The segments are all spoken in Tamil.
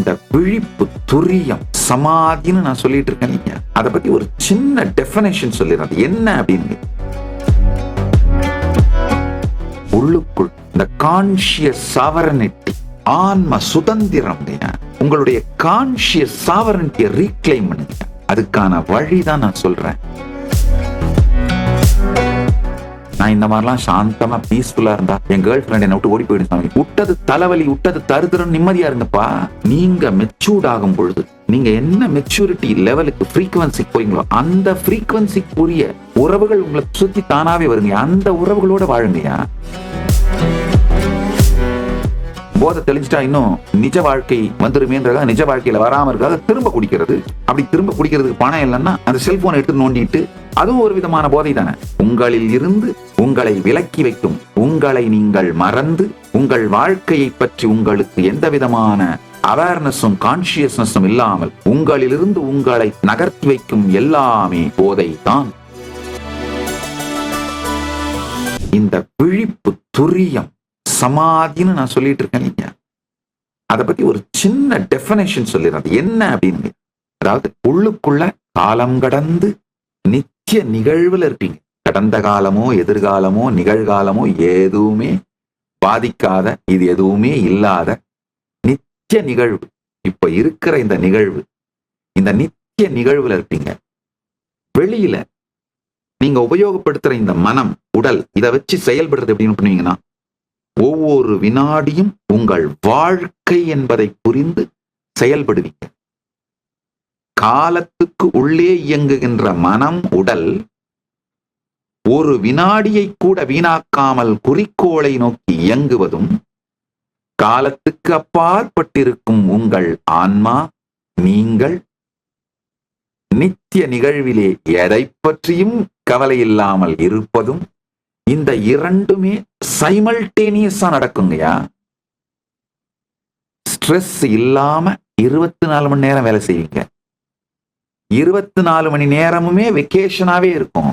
இந்த விழிப்பு துரியம் சமாதின்னு நான் சொல்லிட்டு இருக்கேன். நீங்க அதை பத்தி ஒரு சின்ன டெஃபினேஷன் சொல்லிடுறேன். அது என்ன அப்படின்னு, உள்ளுக்குள் இந்த கான்ஷியஸ் சாவரனிட்டி, ஆன்ம சுதந்திரம், உங்களுடைய கான்ஷியஸ் சாவரனிட்டியை ரீக்ளைம் பண்ணுங்க. அதுக்கான வழிதான் நான் சொல்றேன். நான் இந்த மாதிரிலாம் சாந்தமா பீஸ்ஃபுல்லா இருந்தா என் கேர்ள் ஃபிரெண்ட் என்ன விட்டு ஓடி போயிடும் சாமி. விட்டது தலைவலி, விட்டது தருதரம், நிம்மதியா இருங்கப்பா. நீங்க மெச்சூர்ட் ஆகும் பொழுது, நீங்க என்ன மெச்சூரிட்டி லெவலுக்கு ஃப்ரீக்வன்சிக்கு போறீங்களோ அந்த ஃப்ரீக்வன்சிக்குரிய உறவுகள் உங்களை சுத்தி தானாவே வருங்க. அந்த உறவுகளோட வாழுங்கயா. போதை தெளிஞ்சிட்டா இன்னும் நிஜ வாழ்க்கை வந்துருமேன்றதா நிஜ வாழ்க்கையில வராம இருக்காது திரும்ப குடிக்கிறது. அப்படி திரும்ப குடிக்கிறதுக்கு பணம் இல்லைன்னா அந்த செல்போனை எடுத்து நோண்டிட்டு, அதுவும் ஒரு விதமான போதை தானே. உங்களில் இருந்து உங்களை விலக்கி வைக்கும், உங்களை நீங்கள் மறந்து உங்கள் வாழ்க்கையை பற்றி உங்களுக்கு எந்த விதமான அவேர்னஸும் கான்சியஸ்னஸும் இல்லாமல் உங்களிலிருந்து உங்களை நகர்த்தி வைக்கும் எல்லாமே போதை தான். இந்த விழிப்பு துரியம் சமாதின்னு நான் சொல்லிட்டு இருக்கேன். நீங்க அதை பத்தி ஒரு சின்ன டெஃபினேஷன் சொல்லிடுறேன். அது என்ன அப்படின்னு, அதாவது உள்ளுக்குள்ள காலம் கடந்து நித்திய நிகழ்வுல இருப்பீங்க. கடந்த காலமோ எதிர்காலமோ நிகழ்காலமோ எதுவுமே பாதிக்காத, இது எதுவுமே இல்லாத நித்திய நிகழ்வு. இப்ப இருக்கிற இந்த நிகழ்வு, இந்த நித்திய நிகழ்வுல இருப்பீங்க. வெளியில நீங்க உபயோகப்படுத்துற இந்த மனம், உடல், இதை வச்சு செயல்படுறது எப்படின்னு பண்ணுவீங்கன்னா, ஒவ்வொரு வினாடியும் உங்கள் வாழ்க்கை என்பதை புரிந்து செயல்படுவீங்க. காலத்துக்கு உள்ளே இயங்குகின்ற மனம், உடல் ஒரு வினாடியை கூட வீணாக்காமல் குறிக்கோளை நோக்கி இயங்குவதும், காலத்துக்கு அப்பாற்பட்டிருக்கும் உங்கள் ஆன்மா, நீங்கள் நித்திய நிகழ்விலே எதை பற்றியும் கவலை இல்லாமல் இருப்பதும், இந்த இரண்டுமே சைமல்டேனியஸா நடக்குங்கயா. ஸ்ட்ரெஸ் இல்லாம 24 மணி நேரம் வேலை செய்வீங்க. 24 மணி நேரமுமே வெக்கேஷனாவே இருக்கும்.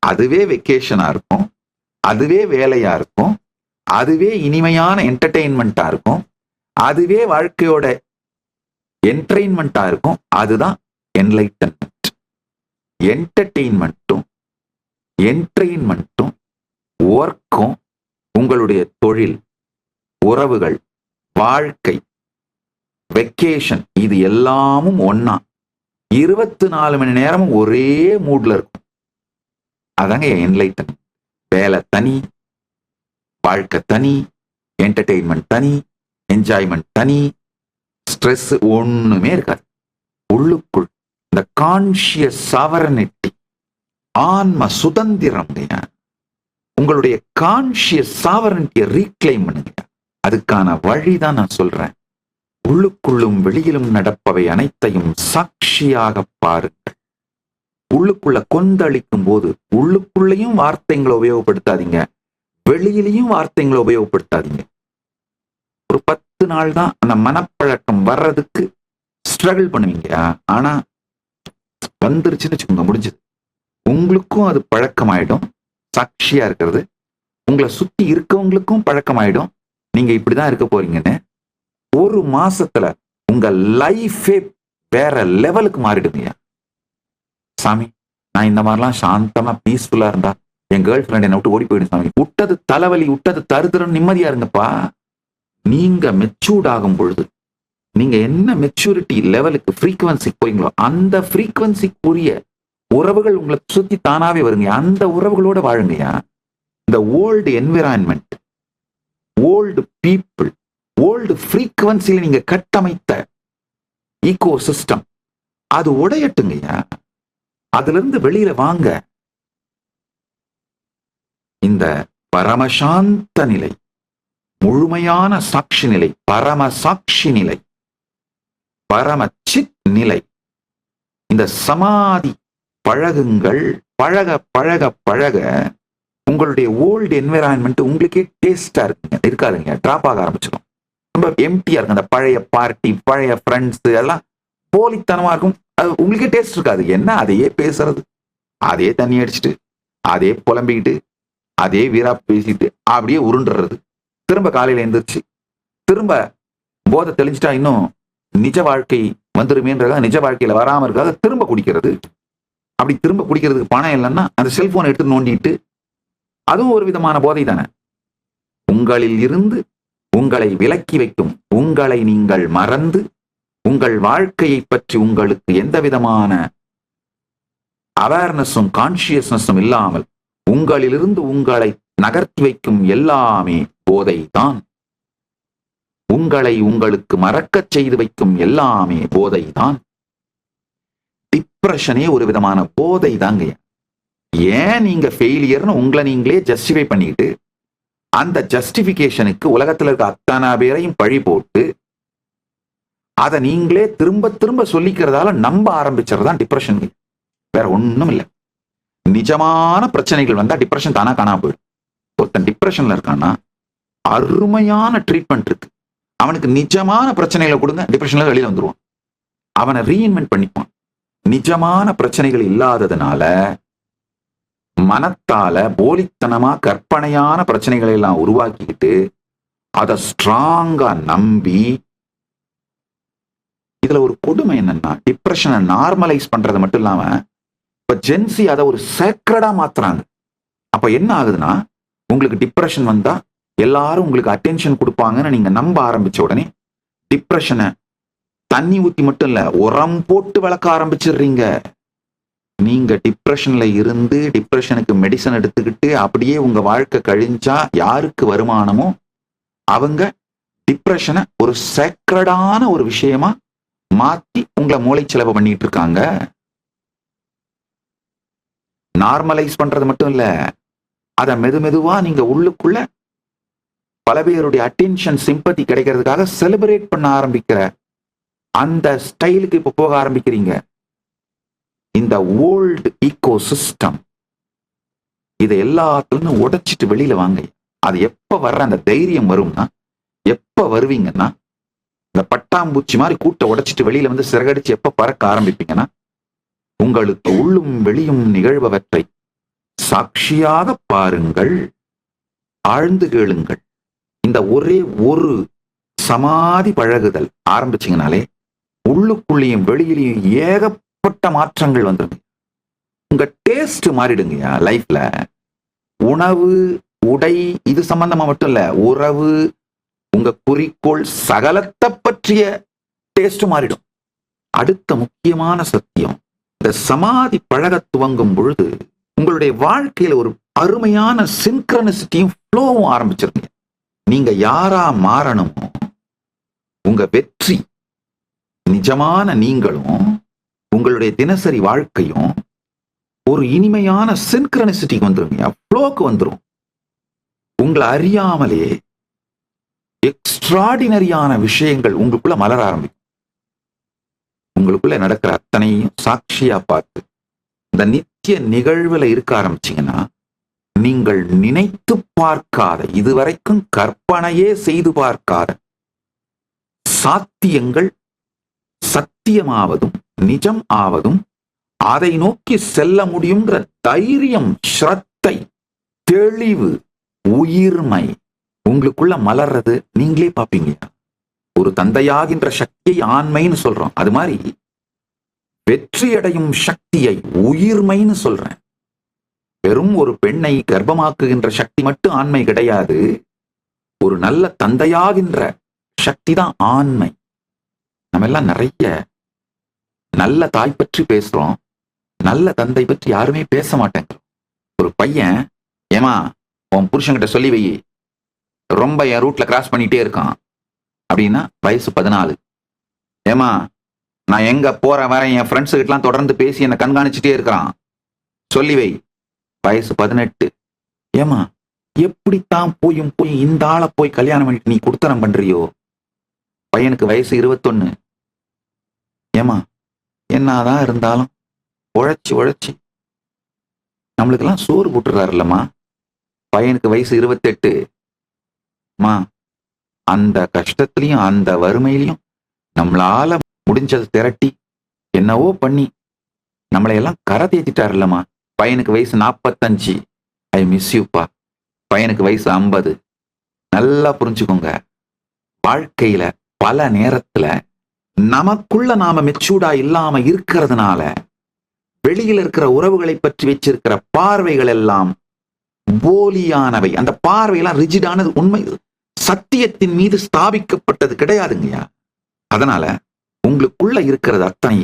அதுவே வெக்கேஷனா இருக்கும், அதுவே வேலையா இருக்கும், அதுவே இனிமையான என்டர்டெயின்மெண்டா இருக்கும், அதுவே வாழ்க்கையோட என்டர்டெயின்மெண்டா இருக்கும். அதுதான் என்லைட்டன்மெண்ட். என்டர்டெயின்மெண்ட்டும் என்டர்டெயின்மெண்ட்டும் ஒர்க்கும், உங்களுடைய தொழில், உறவுகள், வாழ்க்கை, வெக்கேஷன், இது எல்லாமும் ஒன்னா 24 மணி நேரமும் ஒரே மூட்ல இருக்கும். அதாங்க என்லைட்டன். வேலை தனி, வாழ்க்கை தனி, என்டர்டெயின்மெண்ட் தனி, என்ஜாய்மெண்ட் தனி, ஸ்ட்ரெஸ் ஒண்ணுமே இருக்காது. உள்ளுக்குள் இந்த கான்ஷியஸ் சாவரனிட்டி, ஆன்ம சுதந்திரம், உங்களுடைய கான்ஷியஸ் சாவரனிட்டியை ரீக்ளைம் பண்ணுங்க. அதுக்கான வழிதான் நான் சொல்றேன். உள்ளுக்குள்ளும் வெளியிலும் நடப்பவை அனைத்தையும் சாட்சியாக பாருங்கள். உள்ளுக்குள்ள கொந்தளிக்கும் போது உள்ளுக்குள்ளேயும் வார்த்தைகளை உபயோகப்படுத்தாதீங்க, வெளியிலையும் வார்த்தைகளை உபயோகப்படுத்தாதீங்க. ஒரு 10 நாள் தான் அந்த மனப்பழக்கம் வர்றதுக்கு ஸ்ட்ரகிள் பண்ணுவீங்க. ஆனா வந்துருச்சுன்னு வச்சுக்கோங்க, முடிஞ்சது. உங்களுக்கும் அது பழக்கமாயிடும். சாட்சியா இருக்கிறது உங்களை சுத்தி இருக்கவங்களுக்கும் பழக்கமாயிடும். நீங்க இப்படிதான் இருக்க போறீங்கன்னு. ஒரு மாசத்துல உங்க லைஃபே வேற லெவலுக்கு மாறிடுங்க. சாமி, நான் இந்த மாதிரிலாம் சாந்தமா பீஸ்ஃபுல்லா இருந்தா என் கேர்ள் ஃபிரெண்ட் என்ன விட்டு ஓடி போயிடும் சாமி. விட்டது தலைவலி, விட்டது தருதரம், நிம்மதியா இருங்கப்பா. நீங்க மெச்சூர்ட் ஆகும் பொழுது, நீங்க என்ன மெச்சூரிட்டி லெவலுக்கு ஃப்ரீக்வன்சிக்கு போறீங்களோ அந்த ஃப்ரீக்வன்சிக்குரிய உறவுகள் உங்களை சுத்தி தானாவே வருங்க. அந்த உறவுகளோட வாழுங்கயா. இந்த old environment, old people, old ஃப்ரீக்வன்சியில நீங்க கட்டமைத்த ஈகோ சிஸ்டம், அது உடையட்டுங்கய்யா. அதுல இருந்து வெளியில வாங்க. இந்த பரமசாந்த நிலை, முழுமையான சாட்சி நிலை, பரம சாட்சி நிலை, பரம சித் நிலை, இந்த சமாதி பழகுங்கள். பழக பழக பழக உங்களுடைய ஓல்டு என்விரான்மெண்ட் உங்களுக்கே டேஸ்டா இருக்காதுங்க. டிராப் ஆக ஆரம்பிச்சிடும். ரொம்ப எம்டியா இருக்கு. அந்த பழைய பார்ட்டி, பழைய ஃப்ரெண்ட்ஸ் எல்லாம் போலித்தனமா இருக்கும். அது உங்களுக்கே டேஸ்ட் இருக்காது. என்ன அதையே பேசுறது, அதே தண்ணி அடிச்சுட்டு, அதே புலம்பிக்கிட்டு, அதே வீரா பேசிட்டு அப்படியே உருண்டுறது. திரும்ப காலையில எழுந்திரிச்சு திரும்ப போதை தெளிஞ்சிட்டா இன்னும் நிஜ வாழ்க்கை வந்துருமேன்றதா நிஜ வாழ்க்கையில வராம இருக்காத திரும்ப குடிக்கிறது. அப்படி திரும்ப குடிக்கிறதுக்கு பணம் இல்லைன்னா அந்த செல்போனை எடுத்து நோண்டிட்டு, அதுவும் ஒரு விதமான போதை தானே. உங்களில் இருந்து உங்களை விலக்கி வைக்கும், உங்களை நீங்கள் மறந்து உங்கள் வாழ்க்கையை பற்றி உங்களுக்கு எந்த விதமான அவேர்னஸும் கான்சியஸ்னஸும் இல்லாமல் உங்களிலிருந்து உங்களை நகர்த்தி வைக்கும் எல்லாமே போதை தான். உங்களை உங்களுக்கு மறக்கச் செய்து வைக்கும் எல்லாமே போதை தான். டிப்ரெஷனே ஒரு விதமான போதை தாங்க. ஏன் நீங்க ஃபெயிலியர்னு உங்களை நீங்களே ஜஸ்டிஃபை பண்ணிட்டு அந்த ஜஸ்டிபிகேஷனுக்கு உலகத்துல இருக்க அத்தனை பேரையும் பழி போட்டு அதை நீங்களே திரும்ப திரும்ப சொல்லிக்கிறதால நம்ப ஆரம்பிச்சதுதான் டிப்ரெஷன். வேற ஒண்ணும் இல்லை. நிஜமான பிரச்சனைகள் வந்தா டிப்ரெஷன் தானா காணாம போயிடும். ஒருத்தன் டிப்ரெஷன்ல இருக்கான்னா அருமையான ட்ரீட்மெண்ட் இருக்கு. அவனுக்கு நிஜமான பிரச்சனைகளை கொடுங்க, டிப்ரெஷன்ல வெளியில வந்துருவான். அவனை ரீஇன்வென்ட் பண்ணிப்பான். நிஜமான பிரச்சனைகள் இல்லாததுனால மனத்தால போலித்தனமா கற்பனையான பிரச்சனைகளை எல்லாம் உருவாக்கிக்கிட்டு அதை ஸ்ட்ராங்கா நம்பி, இதுல ஒரு கொடுமை என்னன்னா டிப்ரெஷனை நார்மலைஸ் பண்றது மட்டும் இல்லாம இப்ப ஜென்சி அதை ஒரு சேக்ரடா மாத்துறாங்க. அப்ப என்ன ஆகுதுன்னா, உங்களுக்கு டிப்ரெஷன் வந்தா எல்லாரும் உங்களுக்கு அட்டென்ஷன் கொடுப்பாங்கன்னு நீங்க நம்ப ஆரம்பிச்ச உடனே டிப்ரெஷனை தண்ணி ஊத்தி மட்டும் இல்ல, உரம் போட்டு வளர்க்க ஆரம்பிச்சிடுறீங்க. நீங்க டிப்ரெஷன்ல இருந்து டிப்ரெஷனுக்கு மெடிசன் எடுத்துக்கிட்டு அப்படியே உங்க வாழ்க்கை கழிஞ்சா யாருக்கு வருமானமோ அவங்க டிப்ரெஷனை ஒரு சேக்ரடான ஒரு விஷயமா மாத்தி உங்களை மூளை செலவு பண்ணிட்டு இருக்காங்க. நார்மலைஸ் பண்றது மட்டும் இல்ல, அதை மெதுவா நீங்க உள்ளுக்குள்ள பல பேருடைய அட்டென்ஷன் சிம்பத்தி கிடைக்கிறதுக்காக செலிப்ரேட் பண்ண ஆரம்பிக்கிற அந்த ஸ்டைலுக்கு இப்ப போக ஆரம்பிக்கிறீங்க. இந்த ஓல்டு ஈகோ சிஸ்டம் இதை எல்லாத்துலயும் உடைச்சிட்டு வெளியில வாங்க. அது எப்ப வர்ற அந்த தைரியம் வரும்னா, எப்ப வருவீங்கன்னா, இந்த பட்டாம்பூச்சி மாதிரி கூட்ட உடைச்சிட்டு வெளியில வந்து சிறகடிச்சு எப்ப பறக்க ஆரம்பிப்பீங்கன்னா, உங்களுக்கு உள்ளும் வெளியும் நிகழ்பவற்றை சாட்சியாக பாருங்கள், ஆழ்ந்து கேளுங்கள். இந்த ஒரே ஒரு சமாதி பழகுதல் ஆரம்பிச்சீங்கனாலே உள்ளுக்குள்ளேயும் வெளியிலையும் ஏகப்பட்ட மாற்றங்கள் வந்துருங்க. உங்க டேஸ்ட் மாறிடுங்கயா லைஃப்ல. உணவு, உடை, இது சம்பந்தமா மட்டும் இல்ல, உறவு, உங்க குறிக்கோள், சகலத்தை பற்றிய டேஸ்ட் மாறிடும். அடுத்த முக்கியமான சத்தியம், இந்த சமாதி பழக துவங்கும் பொழுது உங்களுடைய வாழ்க்கையில ஒரு அருமையான சின்க்ரனிசிட்டியும் ஃப்ளோவும் ஆரம்பிச்சிருங்க. நீங்க யாரா மாறணுமோ, உங்க வெற்றி, நிஜமான நீங்களும் உங்களுடைய தினசரி வாழ்க்கையும் ஒரு இனிமையான சின்க்ரனிசிட்டிக்கு வந்துருங்க, ஃப்ளோக்கு வந்துரும். உங்களை அறியாமலே எக்ஸ்ட்ராடினரியான விஷயங்கள் உங்களுக்குள்ள மலர ஆரம்பிக்கும். உங்களுக்குள்ள நடக்கிற அத்தனையும் சாட்சியா பார்த்து இந்த நித்திய நிகழ்வுல இருக்க ஆரம்பிச்சீங்கன்னா, நீங்கள் நினைத்து பார்க்காத, இதுவரைக்கும் கற்பனையே செய்து பார்க்காத சாத்தியங்கள் சத்தியமாவதும் நிஜம் ஆவதும், அதை நோக்கி செல்ல முடியுங்கிற தைரியம், ஸ்ரத்தை, தெளிவு, உயிர்மை உங்களுக்குள்ள மலர்றது நீங்களே பார்ப்பீங்க. ஒரு தந்தையாகின்ற சக்தியை ஆண்மைன்னு சொல்றோம். அது மாதிரி வெற்றியடையும் சக்தியை உயிர்மைன்னு சொல்றேன். வெறும் ஒரு பெண்ணை கர்ப்பமாக்குகின்ற சக்தி மட்டும் ஆண்மை கிடையாது. ஒரு நல்ல தந்தையாகின்ற சக்தி தான் ஆண்மை. நம்ம எல்லாம் நிறைய நல்ல தாய் பற்றி பேசுறோம், நல்ல தந்தை பற்றி யாருமே பேச மாட்டேங்க. ஒரு பையன், ஏமா உன் புருஷன்கிட்ட சொல்லி வை, ரொம்ப என் ரூட்ல கிராஸ் பண்ணிட்டே இருக்கான் அப்படின்னா வயசு 14. ஏமா நான் எங்க போற வர என் ஃப்ரெண்ட்ஸு கிட்டலாம் தொடர்ந்து பேசி என்னை கண்காணிச்சுட்டே இருக்கிறான், சொல்லி வை, வயசு 18. ஏமா எப்படித்தான் போய் இந்த ஆளை போய் கல்யாணம் பண்ணிட்டு நீ குடுத்தனம் பண்றியோ, பையனுக்கு வயசு 21. ஏமா என்னதான் இருந்தாலும் உழைச்சி நம்மளுக்கெல்லாம் சோறு போட்டுறாரு இல்லம்மா, பையனுக்கு வயசு 28. மா அந்த கஷ்டத்திலையும் அந்த வறுமையிலையும் நம்மளால முடிஞ்சதை திரட்டி என்னவோ பண்ணி நம்மளையெல்லாம் கரை தேத்திட்டாரு இல்லம்மா, பையனுக்கு வயசு 45. ஐ மிஸ் யூப்பா, பையனுக்கு வயசு 50. நல்லா புரிஞ்சுக்கோங்க, வாழ்க்கையில பல நேரத்துல நமக்குள்ள நாம மெச்சூர்டா இல்லாம இருக்கிறதுனால வெளியில இருக்கிற உறவுகளை பற்றி வச்சிருக்கிற பார்வைகள் எல்லாம் போலியானவை. அந்த பார்வையெல்லாம் ரிஜிடானது, உண்மை சத்தியத்தின் மீது ஸ்தாபிக்கப்பட்டது கிடையாதுங்கய்யா. அதனால உங்களுக்குள்ள இருக்கிறது அத்தனை,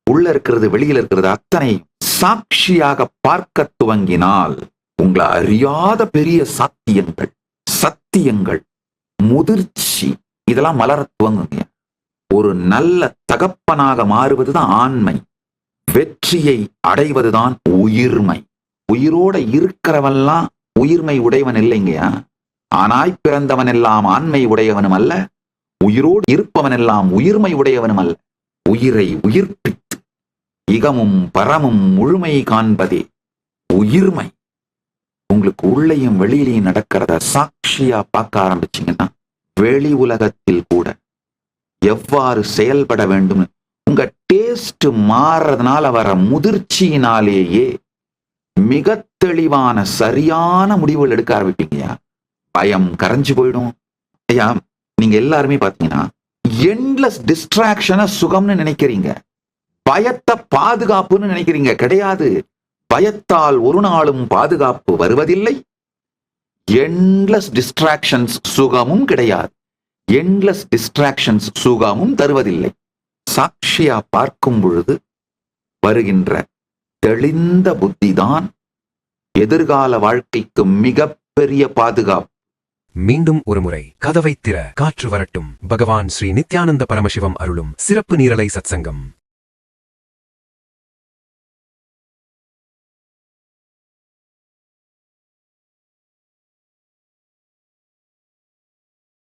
உள்ள இருக்கிறது வெளியில இருக்கிறது அத்தனை சாட்சியாக பார்க்க துவங்கினால் உங்களை அறியாத பெரிய சத்தியங்கள் முதிர்ச்சி இதெல்லாம் மலர துவங்குங்க. ஒரு நல்ல தகப்பனாக மாறுவதுதான் ஆண்மை, வெற்றியை அடைவதுதான் உயிர்மை. உயிரோட இருக்கிறவன்லாம் உயிர்மை உடையவன் இல்லைங்கயா. ஆனாய் பிறந்தவன் எல்லாம் ஆண்மை உடையவனும் அல்ல, உயிரோடு இருப்பவன் எல்லாம் உயிர்மை உடையவனும் அல்ல. உயிரை உயிர்ப்பித்து இகமும் பரமும் முழுமை காண்பதே உயிர்மை. உங்களுக்கு உள்ளேயும் வெளியிலையும் நடக்கிறத சாட்சியா பார்க்க ஆரம்பிச்சீங்கன்னா வெளி உலகத்தில் கூட எவ்வாறு செயல்பட வேண்டும் உங்க டேஸ்ட் மாறுறதுனால வர முதிர்ச்சியினாலேயே மிக தெளிவான சரியான முடிவுகள் எடுக்க ஆரம்பிப்பீங்கயா. பயம் கரைஞ்சு போயிடும். ஐயா, நீங்க எல்லாருமே பாத்தீங்கன்னா எண்ட்லெஸ் டிஸ்ட்ராக்ஷனை சுகம்னு நினைக்கிறீங்க, பயத்தை பாதுகாப்புன்னு நினைக்கிறீங்க. கிடையாது. பயத்தால் ஒரு நாளும் பாதுகாப்பு வருவதில்லை. எண்ட்லெஸ் டிஸ்ட்ராக்ஷன்ஸ் சுகமும் கிடையாது. எண்ட்லெஸ் டிஸ்ட்ராக்ஷன்ஸ் சுகமும் தருவதில்லை. சாட்சியா பார்க்கும் பொழுது வருகின்ற தெளிந்த புத்திதான் எதிர்கால வாழ்க்கைக்கு மிகப்பெரிய பாதுகாப்பு. மீண்டும் ஒருமுறை கதவை திற, காற்று வரட்டும். பகவான் ஸ்ரீ நித்யானந்த பரமசிவம் அருளும் சிறப்பு நீரலை சத்சங்கம்.